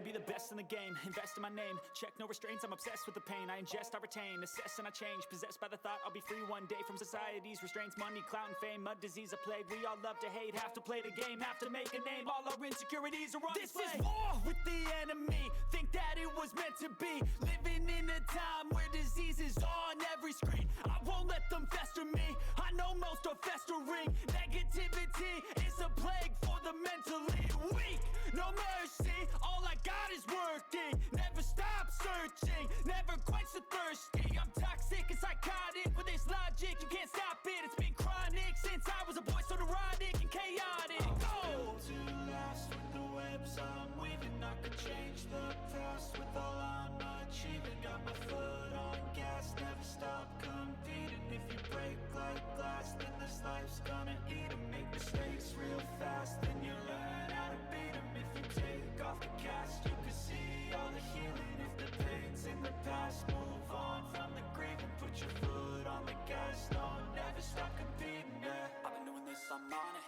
be the best in the game, invest in my name, check no restraints, I'm obsessed with the pain. I ingest, I retain, assess and I change, possessed by the thought I'll be free one day from society's restraints. Money, clout and fame, mud, disease, a plague. We all love to hate, have to play the game, have to make a name. All our insecurities are on display. This is war with the enemy, think that it was meant to be. Living in a time where disease is on every screen. I won't let them fester me, I know most are festering. Negativity is a plague for the mentally weak. No mercy, all I got is working. Never stop searching, never quench the thirsty. I'm toxic and psychotic, with this logic you can't stop it. It's been chronic since I was a boy, so neurotic and chaotic. Built to last with the webs I'm weaving. I could change the past with all I'm achieving. Got my foot on gas, never stop competing. If you break like glass, then this life's gonna eat 'em. Make mistakes real fast, then you learn how to beat 'em. If you take off the cast, you can see all the healing. If the pain's in the past, move on from the grave and put your foot on the gas. No, never stop competing, yeah. I've been doing this, I'm on it.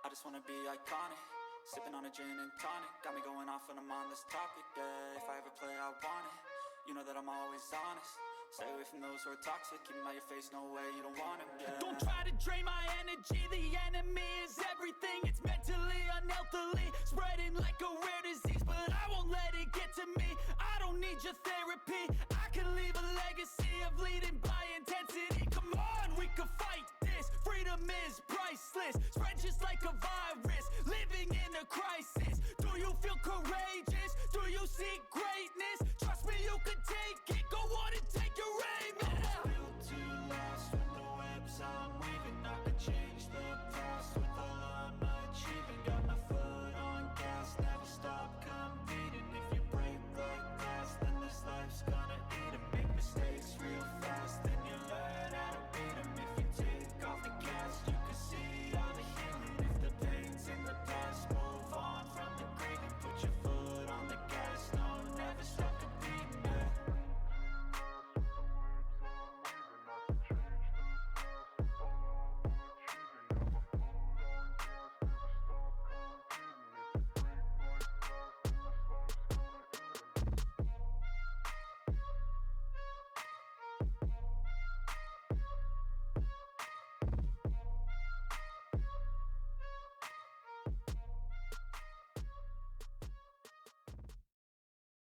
I just wanna be iconic. Sipping on a gin and tonic, got me going off when I'm on this topic, yeah. If I ever play, I want it. You know that I'm always honest. Stay away from those who are toxic. Keep them out your face, no way, you don't want them, yeah. Don't try to drain my energy. The enemy is everything. It's mentally, unhealthily, spreading like a rare disease. But I won't let it get to me. I don't need your therapy. I can leave a legacy of leading by intensity. Come on, we can fight this. Freedom is priceless. Spread just like a virus. Living in a crisis. Do you feel courageous? Do you seek